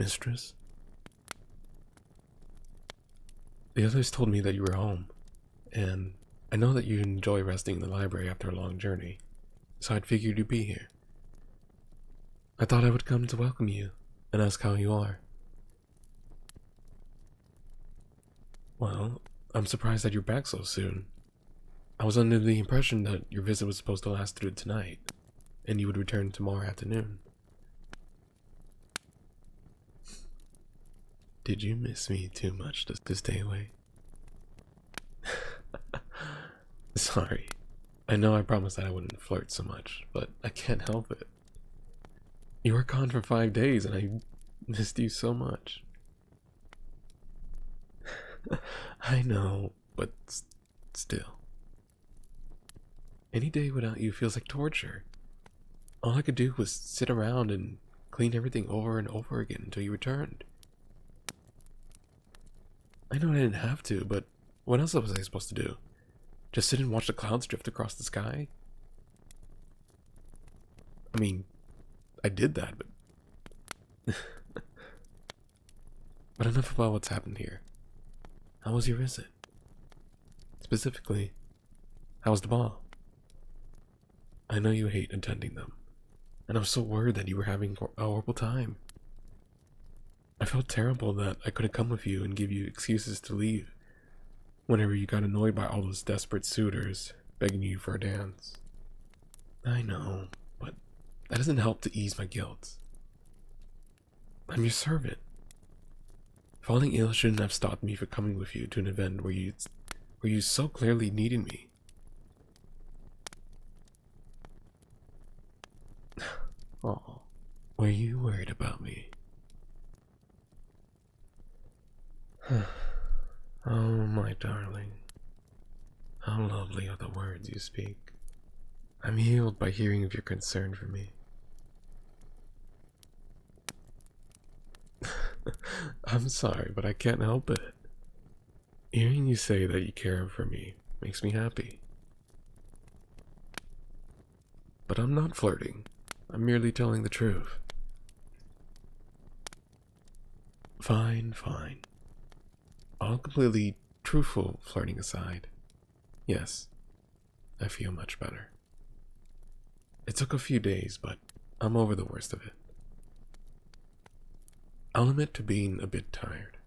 mistress? The others told me that you were home, and I know that you enjoy resting in the library after a long journey, so I'd figured you'd be here. I thought I would come to welcome you and ask how you are. Well, I'm surprised that you're back so soon. I was under the impression that your visit was supposed to last through tonight, and you would return tomorrow afternoon. Did you miss me too much to stay away? Sorry. I know I promised that I wouldn't flirt so much, but I can't help it. You were gone for 5 days and I missed you so much. I know, but still. Any day without you feels like torture. All I could do was sit around and clean everything over and over again until you returned. I know I didn't have to, but what else was I supposed to do? Just sit and watch the clouds drift across the sky? I mean, I did that, but... But enough about what's happened here. How was your visit? Specifically, how was the ball? I know you hate attending them, and I was so worried that you were having a horrible time. I felt terrible that I couldn't come with you and give you excuses to leave whenever you got annoyed by all those desperate suitors begging you for a dance. I know, but that doesn't help to ease my guilt. I'm your servant. Falling ill shouldn't have stopped me from coming with you to an event where you so clearly needed me. Oh, were you worried about me? Oh, my darling. How lovely are the words you speak. I'm healed by hearing of your concern for me. I'm sorry, but I can't help it. Hearing you say that you care for me makes me happy. But I'm not flirting. I'm merely telling the truth. Fine, fine. All completely truthful flirting aside, yes, I feel much better. It took a few days, but I'm over the worst of it. I'll admit to being a bit tired,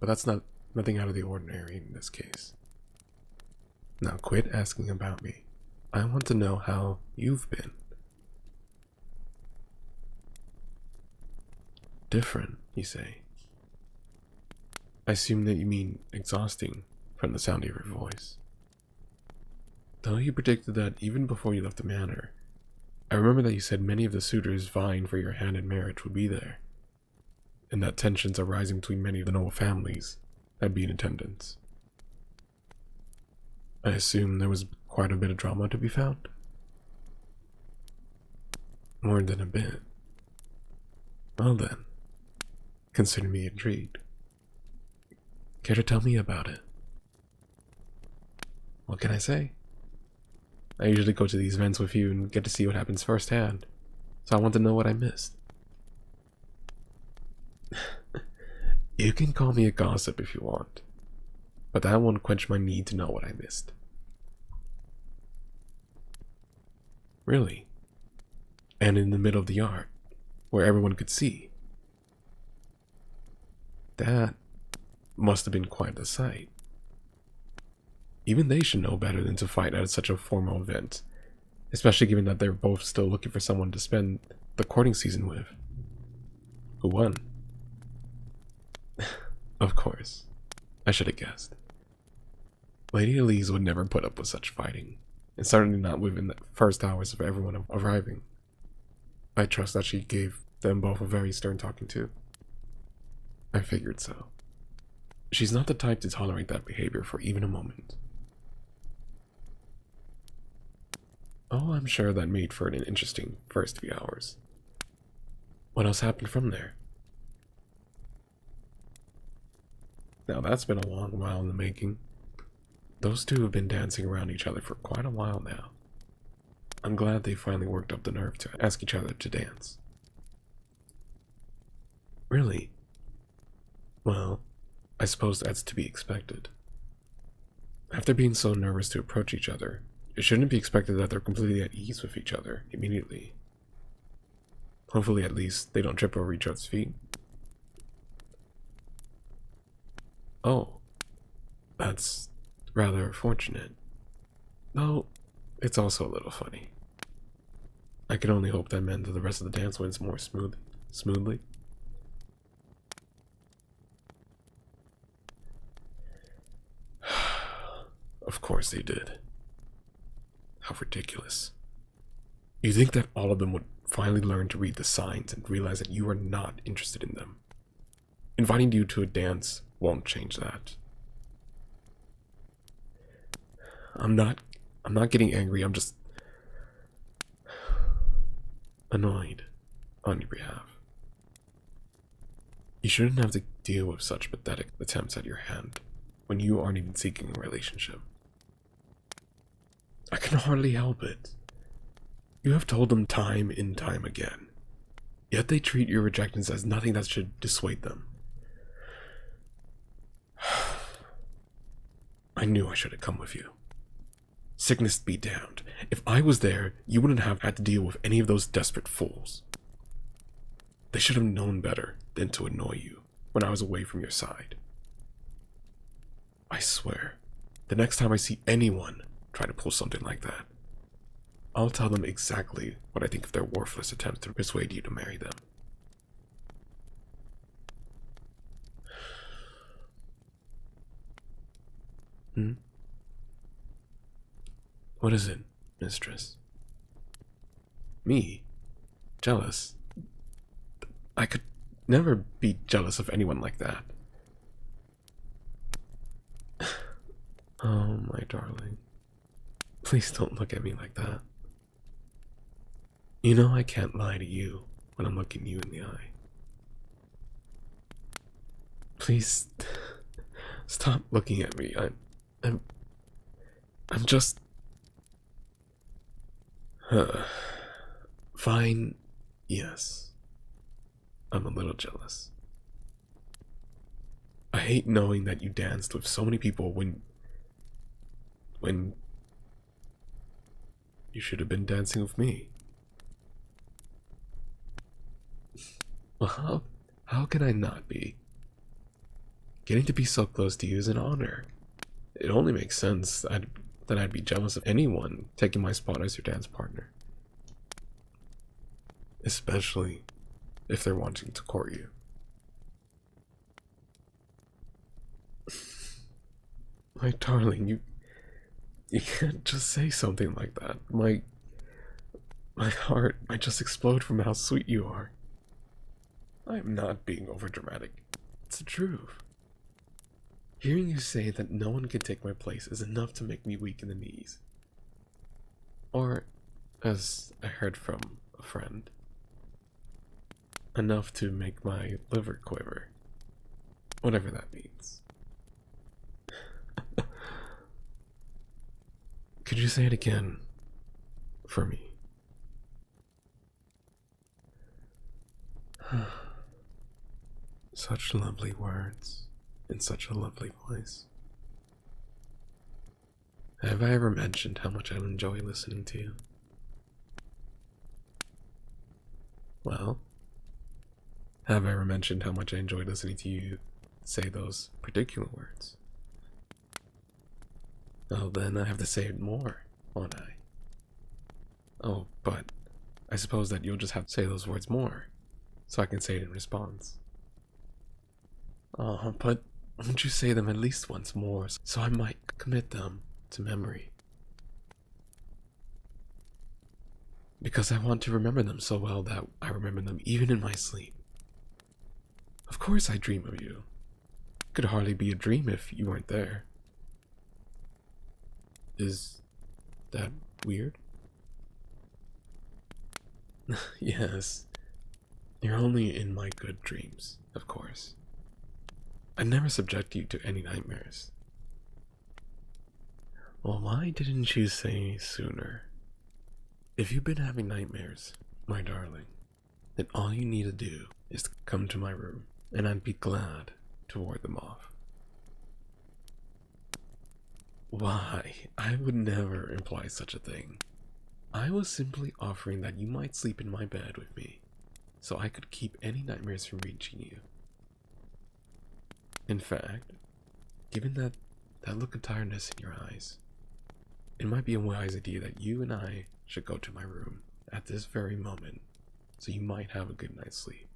but that's nothing out of the ordinary in this case. Now quit asking about me. I want to know how you've been. Different, you say? I assume that you mean exhausting from the sound of your voice. Though you predicted that even before you left the manor, I remember that you said many of the suitors vying for your hand in marriage would be there, and that tensions are rising between many of the noble families that'd be in attendance. I assume there was quite a bit of drama to be found? More than a bit. Well then, consider me intrigued. Care to tell me about it? What can I say? I usually go to these events with you and get to see what happens firsthand, so I want to know what I missed. You can call me a gossip if you want, but that won't quench my need to know what I missed. Really? And in the middle of the yard, where everyone could see. That must have been quite the sight. Even they should know better than to fight at such a formal event, especially given that they're both still looking for someone to spend the courting season with. Who won? Of course. I should have guessed. Lady Elise would never put up with such fighting, and certainly not within the first hours of everyone arriving. I trust that she gave them both a very stern talking to. I figured so. She's not the type to tolerate that behavior for even a moment. Oh, I'm sure that made for an interesting first few hours. What else happened from there? Now that's been a long while in the making. Those two have been dancing around each other for quite a while now. I'm glad they finally worked up the nerve to ask each other to dance. Really? Well, I suppose that's to be expected. After being so nervous to approach each other, it shouldn't be expected that they're completely at ease with each other immediately. Hopefully, at least, they don't trip over each other's feet. Oh, that's rather fortunate. Though, it's also a little funny. I can only hope that meant that the rest of the dance went more smoothly. Of course they did. How ridiculous. You think that all of them would finally learn to read the signs and realize that you are not interested in them. Inviting you to a dance won't change that. I'm not getting angry, I'm just annoyed on your behalf. You shouldn't have to deal with such pathetic attempts at your hand when you aren't even seeking a relationship. I can hardly help it. You have told them time and time again, yet they treat your rejections as nothing that should dissuade them. I knew I should have come with you. Sickness be damned. If I was there, you wouldn't have had to deal with any of those desperate fools. They should have known better than to annoy you when I was away from your side. I swear, the next time I see anyone try to pull something like that, I'll tell them exactly what I think of their worthless attempts to persuade you to marry them. What is it, mistress? Me? Jealous? I could never be jealous of anyone like that. Oh, my darling. Please don't look at me like that. You know I can't lie to you when I'm looking you in the eye. Please stop looking at me. I'm just fine. Yes. I'm a little jealous. I hate knowing that you danced with so many people when you should have been dancing with me. Well, how can I not be? Getting to be so close to you is an honor. It only makes sense that I'd be jealous of anyone taking my spot as your dance partner. Especially if they're wanting to court you. My darling, you can't just say something like that. My heart might just explode from how sweet you are. I'm not being overdramatic. It's the truth. Hearing you say that no one can take my place is enough to make me weak in the knees. Or, as I heard from a friend, enough to make my liver quiver. Whatever that means. Could you say it again for me? Such lovely words in such a lovely voice. Have I ever mentioned how much I enjoy listening to you? Well, have I ever mentioned how much I enjoy listening to you say those particular words? Oh, then I have to say it more, won't I? Oh, but I suppose that you'll just have to say those words more, so I can say it in response. Oh, but won't you say them at least once more, so I might commit them to memory? Because I want to remember them so well that I remember them even in my sleep. Of course I dream of you. It could hardly be a dream if you weren't there. Is that weird? Yes. You're only in my good dreams, of course. I never subject you to any nightmares. Well, why didn't you say sooner? If you've been having nightmares, my darling, then all you need to do is to come to my room, and I'd be glad to ward them off. Why? I would never imply such a thing. I was simply offering that you might sleep in my bed with me, so I could keep any nightmares from reaching you. In fact, given that look of tiredness in your eyes, it might be a wise idea that you and I should go to my room at this very moment, so you might have a good night's sleep.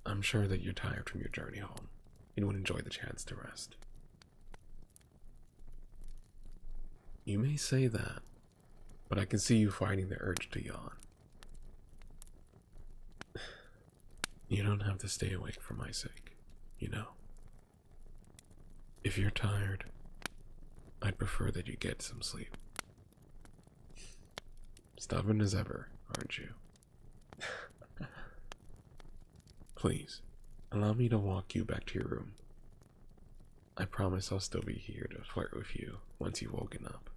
I'm sure that you're tired from your journey home and would enjoy the chance to rest. You may say that, but I can see you fighting the urge to yawn. You don't have to stay awake for my sake, you know. If you're tired, I'd prefer that you get some sleep. Stubborn as ever, aren't you? Please, allow me to walk you back to your room. I promise I'll still be here to flirt with you once you've woken up.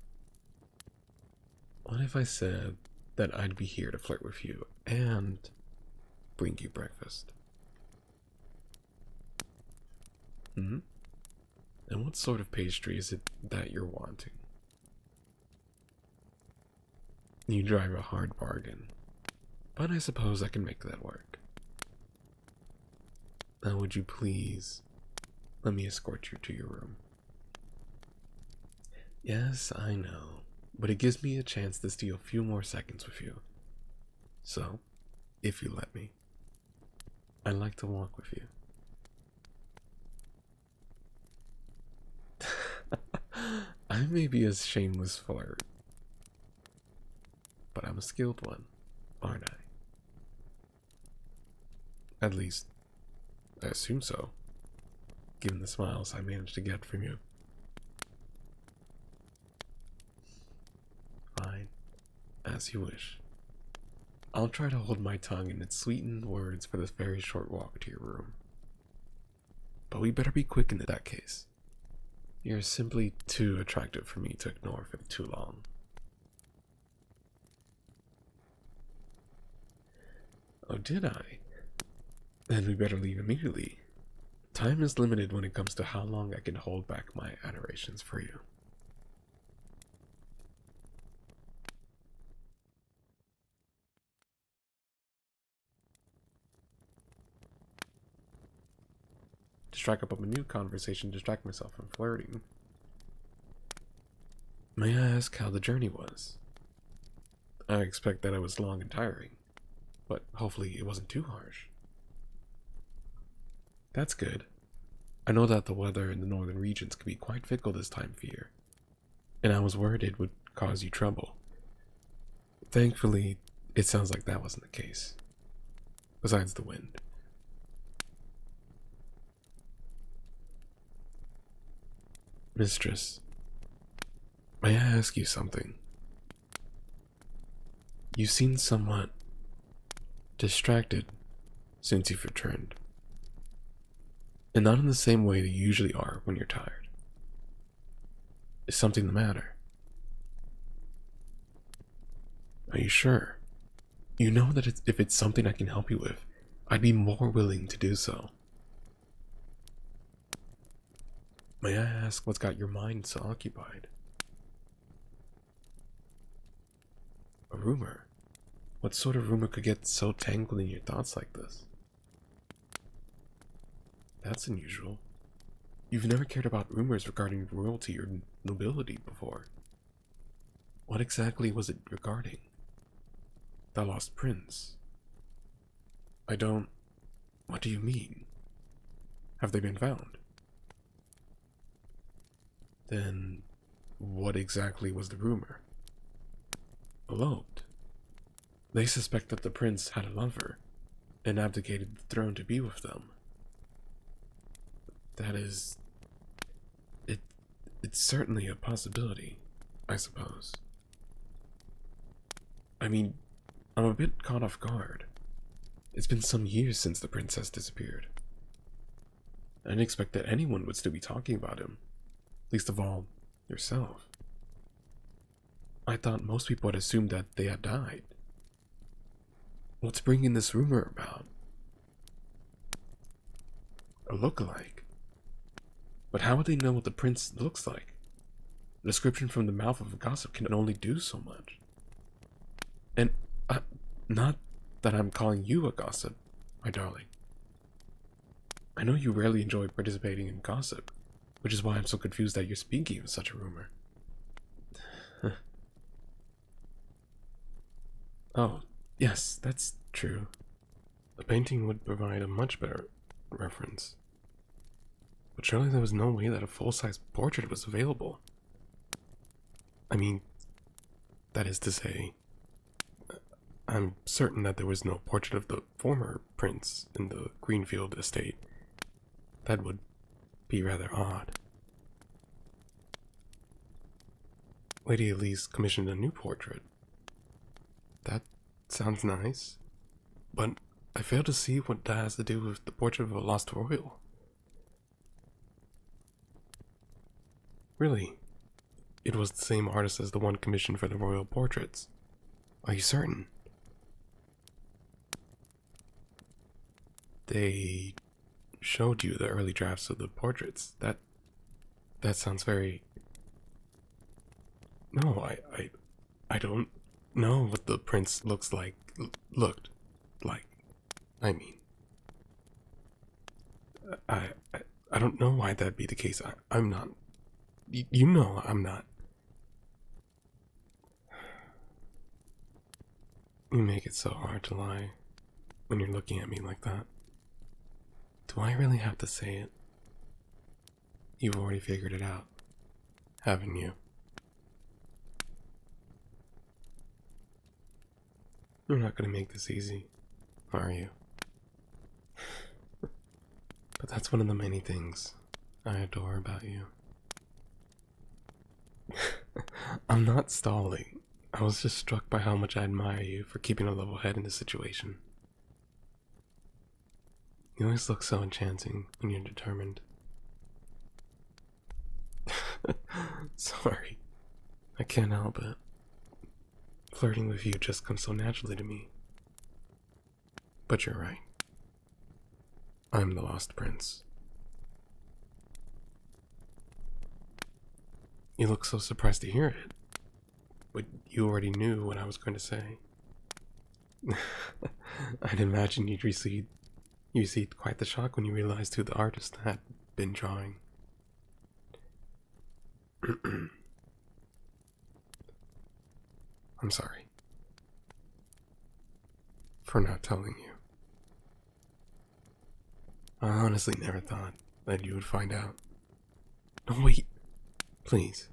What if I said that I'd be here to flirt with you and bring you breakfast? Hmm? And what sort of pastry is it that you're wanting? You drive a hard bargain, but I suppose I can make that work. Now would you please let me escort you to your room? Yes, I know, but it gives me a chance to steal a few more seconds with you. So, if you let me, I'd like to walk with you. I may be a shameless flirt, but I'm a skilled one, aren't I? At least, I assume so, given the smiles I managed to get from you. Fine, as you wish. I'll try to hold my tongue in its sweetened words for this very short walk to your room. But we better be quick in that case. You're simply too attractive for me to ignore for too long. Oh, did I? Then we better leave immediately. Time is limited when it comes to how long I can hold back my adorations for you. To strike up a new conversation, distract myself from flirting. May I ask how the journey was? I expect that it was long and tiring, but hopefully it wasn't too harsh. That's good. I know that the weather in the northern regions can be quite fickle this time of year, and I was worried it would cause you trouble. Thankfully, it sounds like that wasn't the case. Besides the wind. Mistress, may I ask you something? You seem somewhat distracted since you've returned, and not in the same way that you usually are when you're tired. Is something the matter? Are you sure? You know that if it's something I can help you with, I'd be more willing to do so. May I ask what's got your mind so occupied? A rumor? What sort of rumor could get so tangled in your thoughts like this? That's unusual. You've never cared about rumors regarding royalty or nobility before. What exactly was it regarding? The lost prince? I don't... What do you mean? Have they been found? Then, what exactly was the rumor? Eloped. They suspect that the prince had a lover and abdicated the throne to be with them. That is... It's certainly a possibility, I suppose. I mean, I'm a bit caught off guard. It's been some years since the princess disappeared. I didn't expect that anyone would still be talking about him. Least of all, yourself. I thought most people had assumed that they had died. What's bringing this rumor about? A look-alike? But how would they know what the prince looks like? A description from the mouth of a gossip can only do so much. And not that I'm calling you a gossip, my darling. I know you rarely enjoy participating in gossip, which is why I'm so confused that you're speaking of such a rumor. Oh, yes, that's true. A painting would provide a much better reference. But surely there was no way that a full-size portrait was available. I mean, that is to say, I'm certain that there was no portrait of the former prince in the Greenfield estate. That would be rather odd. Lady Elise commissioned a new portrait. That sounds nice, but I fail to see what that has to do with the portrait of a lost royal. Really? It was the same artist as the one commissioned for the royal portraits. Are you certain? They showed you the early drafts of the portraits. That sounds very... No, I don't know what the prince looked like. I mean, I don't know why that'd be the case. I'm not. You know I'm not. You make it so hard to lie when you're looking at me like that. Do I really have to say it? You've already figured it out, haven't you? You're not gonna make this easy, are you? But that's one of the many things I adore about you. I'm not stalling. I was just struck by how much I admire you for keeping a level head in this situation. You always look so enchanting when you're determined. Sorry, I can't help it. Flirting with you just comes so naturally to me. But you're right. I'm the lost prince. You look so surprised to hear it. But you already knew what I was going to say. I'd imagine you received quite the shock when you realized who the artist had been drawing. I'm sorry for not telling you. I honestly never thought that you would find out. No, wait. Please.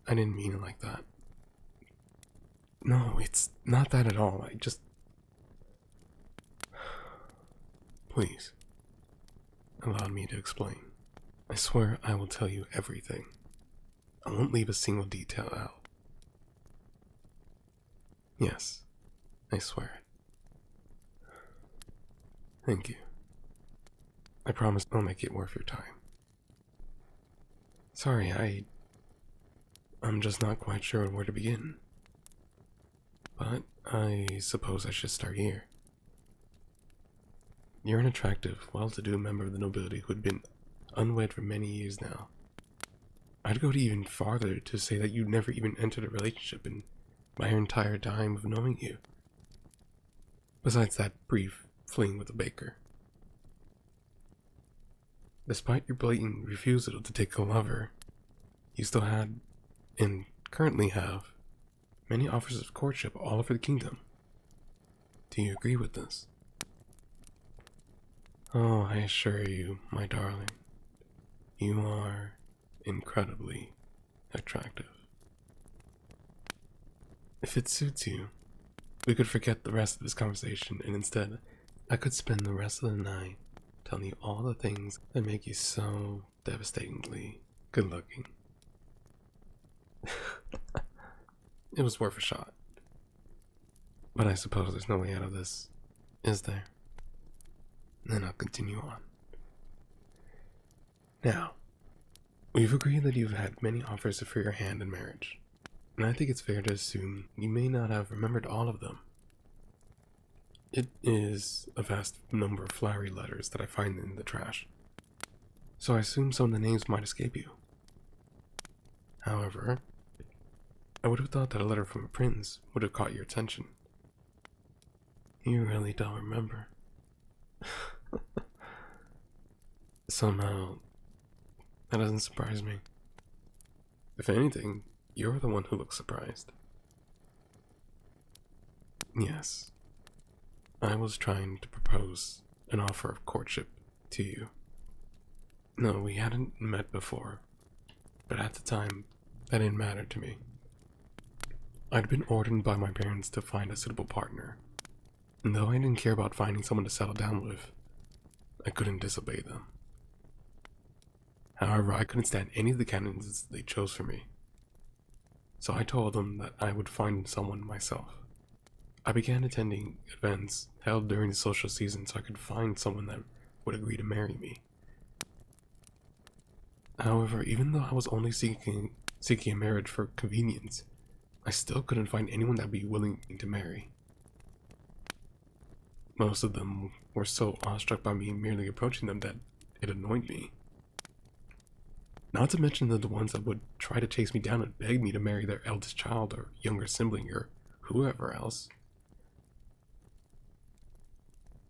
I didn't mean it like that. No, it's not that at all. I just... Please. Allow me to explain. I swear I will tell you everything. I won't leave a single detail out. Yes, I swear it. Thank you. I promise I'll make it worth your time. Sorry, I'm just not quite sure where to begin. But I suppose I should start here. You're an attractive, well-to-do member of the nobility who had been unwed for many years now. I'd go even farther to say that you never even entered a relationship in my entire time of knowing you. Besides that brief fling with the baker. Despite your blatant refusal to take a lover, you still had, and currently have, many offers of courtship all over the kingdom. Do you agree with this? Oh, I assure you, my darling, you are incredibly attractive. If it suits you, we could forget the rest of this conversation and instead, I could spend the rest of the night telling you all the things that make you so devastatingly good looking. It was worth a shot. But I suppose there's no way out of this, is there? Then I'll continue on. Now, we've agreed that you've had many offers for your hand in marriage, and I think it's fair to assume you may not have remembered all of them. It is a vast number of flowery letters that I find in the trash, so I assume some of the names might escape you. However, I would have thought that a letter from a prince would have caught your attention. You really don't remember. Somehow, that doesn't surprise me. If anything, you're the one who looks surprised. Yes, I was trying to propose an offer of courtship to you. No, we hadn't met before, but at the time, that didn't matter to me. I'd been ordered by my parents to find a suitable partner, and though I didn't care about finding someone to settle down with, I couldn't disobey them. However, I couldn't stand any of the candidates they chose for me, so I told them that I would find someone myself. I began attending events held during the social season so I could find someone that would agree to marry me. However, even though I was only seeking a marriage for convenience, I still couldn't find anyone that would be willing to marry. Most of them were so awestruck by me merely approaching them that it annoyed me. Not to mention the ones that would try to chase me down and beg me to marry their eldest child or younger sibling or whoever else.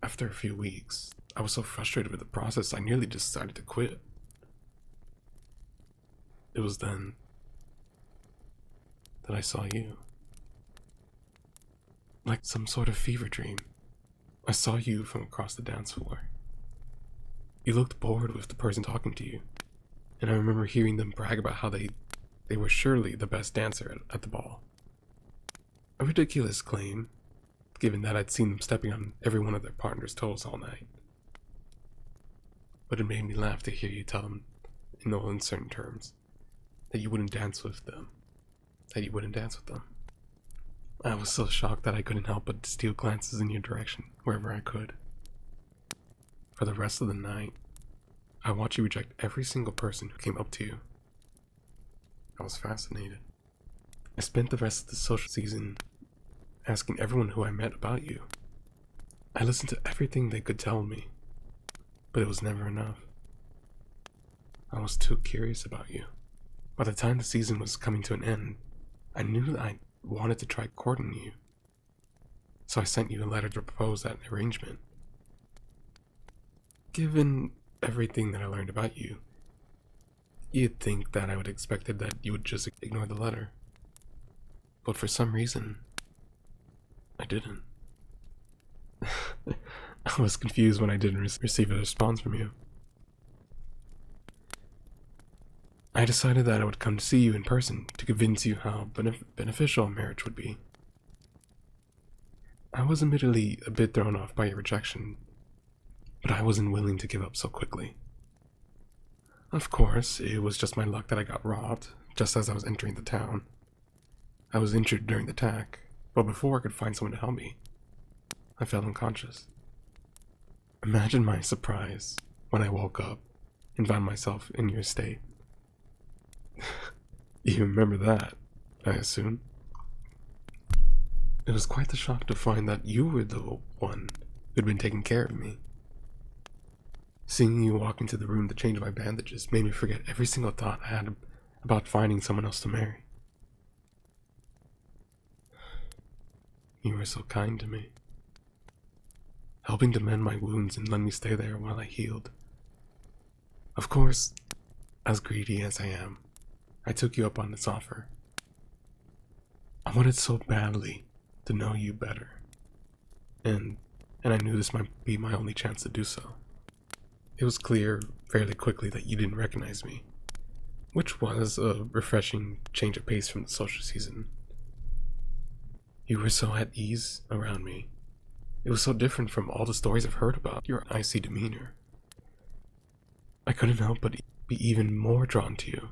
After a few weeks, I was so frustrated with the process I nearly decided to quit. It was then that I saw you. Like some sort of fever dream, I saw you from across the dance floor. You looked bored with the person talking to you, and I remember hearing them brag about how they were surely the best dancer at the ball. A ridiculous claim, given that I'd seen them stepping on every one of their partners' toes all night. But it made me laugh to hear you tell them, in no uncertain terms, that you wouldn't dance with them. I was so shocked that I couldn't help but steal glances in your direction wherever I could. For the rest of the night, I watched you reject every single person who came up to you. I was fascinated. I spent the rest of the social season asking everyone who I met about you. I listened to everything they could tell me, but it was never enough. I was too curious about you. By the time the season was coming to an end, I knew that I wanted to try courting you. So I sent you a letter to propose that arrangement. Given everything that I learned about you, you'd think that I would have expected that you would just ignore the letter. But for some reason, I didn't. I was confused when I didn't receive a response from you. I decided that I would come to see you in person to convince you how beneficial marriage would be. I was admittedly a bit thrown off by your rejection, but I wasn't willing to give up so quickly. Of course, it was just my luck that I got robbed just as I was entering the town. I was injured during the attack, but before I could find someone to help me, I fell unconscious. Imagine my surprise when I woke up and found myself in your state. You remember that, I assume? It was quite the shock to find that you were the one who'd been taking care of me. Seeing you walk into the room to change my bandages made me forget every single thought I had about finding someone else to marry. You were so kind to me, helping to mend my wounds and let me stay there while I healed. Of course, as greedy as I am, I took you up on this offer. I wanted so badly to know you better, and I knew this might be my only chance to do so. It was clear fairly quickly that you didn't recognize me, which was a refreshing change of pace from the social season. You were so at ease around me. It was so different from all the stories I've heard about your icy demeanor. I couldn't help but be even more drawn to you.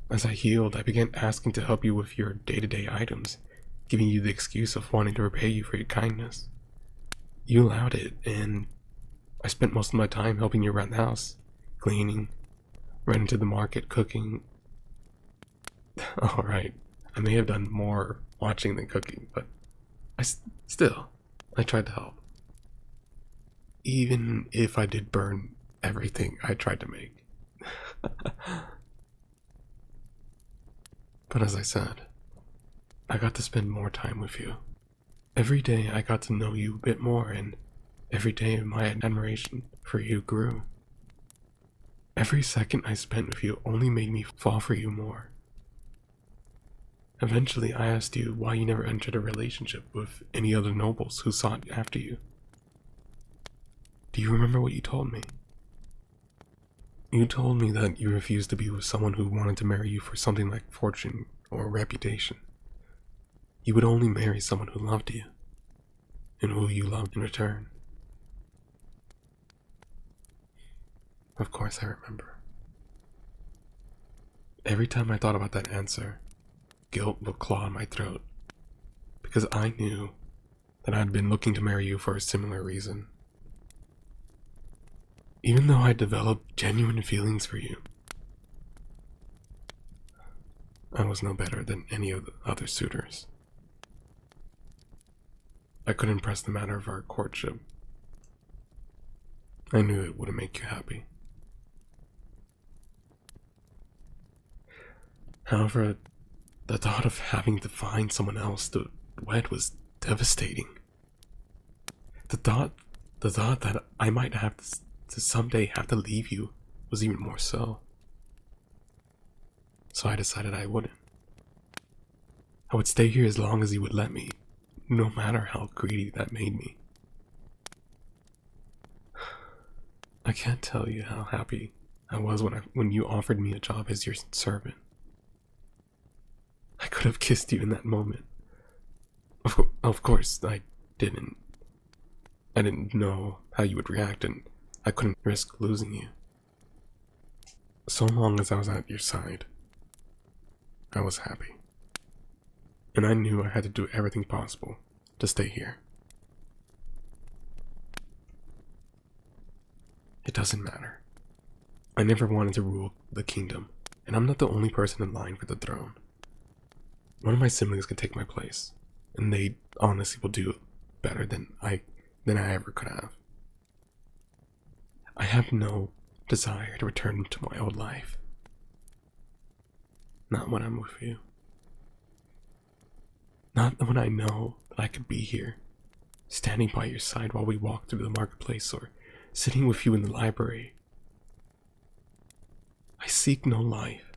As I healed, I began asking to help you with your day-to-day items, giving you the excuse of wanting to repay you for your kindness. You allowed it, and I spent most of my time helping you around the house, cleaning, running to the market, cooking. Alright, I may have done more watching than cooking, but still, I tried to help. Even if I did burn everything I tried to make. But as I said, I got to spend more time with you. Every day I got to know you a bit more, and every day my admiration for you grew. Every second I spent with you only made me fall for you more. Eventually I asked you why you never entered a relationship with any other nobles who sought after you. Do you remember what you told me? You told me that you refused to be with someone who wanted to marry you for something like fortune or reputation. You would only marry someone who loved you, and who you loved in return. Of course I remember. Every time I thought about that answer, guilt would claw in my throat, because I knew that I had been looking to marry you for a similar reason. Even though I developed genuine feelings for you, I was no better than any of the other suitors. I couldn't press the matter of our courtship. I knew it wouldn't make you happy. However, the thought of having to find someone else to wed was devastating. The thought that I might have to someday have to leave you was even more so. So I decided I wouldn't. I would stay here as long as you would let me, no matter how greedy that made me. I can't tell you how happy I was when you offered me a job as your servant. I could have kissed you in that moment. Of course, I didn't. I didn't know how you would react, and I couldn't risk losing you. So long as I was at your side, I was happy. And I knew I had to do everything possible to stay here. It doesn't matter. I never wanted to rule the kingdom, and I'm not the only person in line for the throne. One of my siblings can take my place, and they honestly will do better than I ever could have. I have no desire to return to my old life. Not when I'm with you. Not when I know that I could be here, standing by your side while we walk through the marketplace, or sitting with you in the library. I seek no life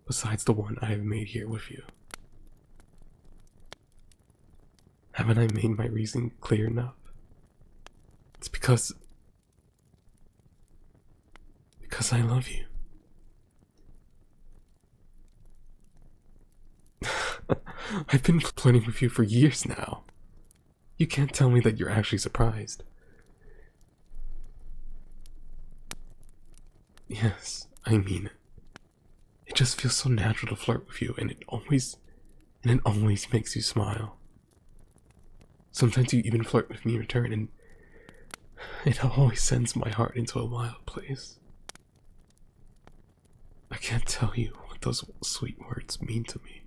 besides the one I have made here with you. Haven't I made my reason clear enough? It's because I love you. I've been flirting with you for years now. You can't tell me that you're actually surprised. Yes, I mean it. It just feels so natural to flirt with you, and it always makes you smile. Sometimes you even flirt with me in return, and it always sends my heart into a wild place. I can't tell you what those sweet words mean to me.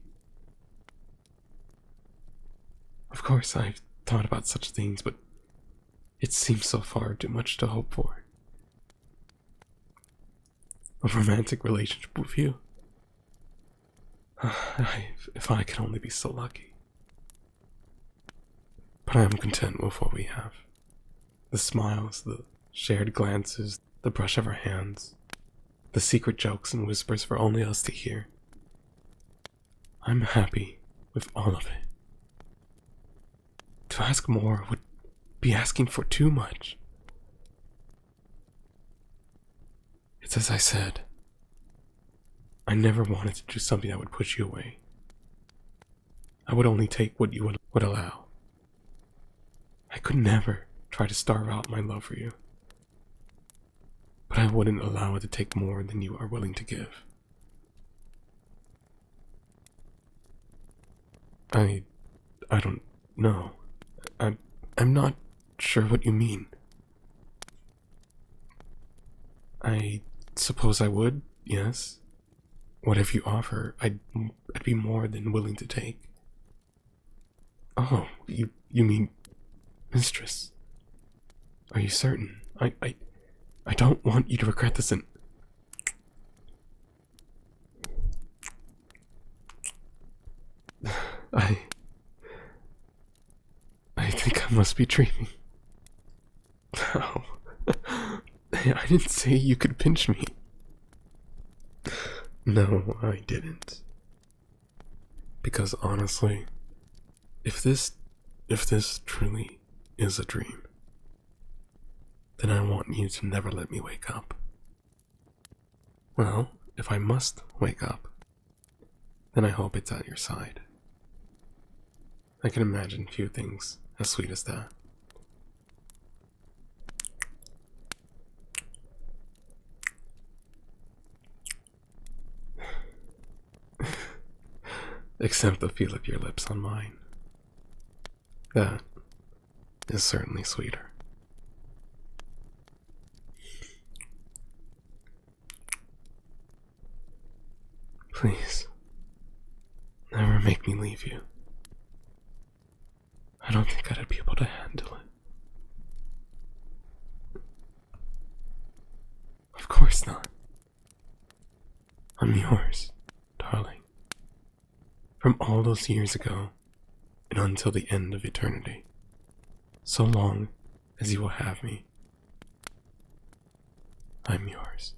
Of course, I've thought about such things, but it seems so far too much to hope for. A romantic relationship with you. If I could only be so lucky. But I am content with what we have. The smiles, the shared glances, the brush of our hands, the secret jokes and whispers for only us to hear. I'm happy with all of it. To ask more would be asking for too much. It's as I said. I never wanted to do something that would push you away. I would only take what you would allow. I could never try to starve out my love for you. But I wouldn't allow it to take more than you are willing to give. I don't know. I'm not sure what you mean. I suppose I would, yes. Whatever you offer, I'd be more than willing to take. Oh, you mean Mistress, are you certain? I don't want you to regret this and... I think I must be dreaming. No. I didn't say you could pinch me. No, I didn't. Because honestly, if this truly is a dream, then I want you to never let me wake up. Well, if I must wake up, then I hope it's at your side. I can imagine few things as sweet as that. Except the feel of your lips on mine. That is certainly sweeter. Please, never make me leave you. I don't think I'd be able to handle it. Of course not. I'm yours, darling. From all those years ago, and until the end of eternity. So long as you will have me, I'm yours.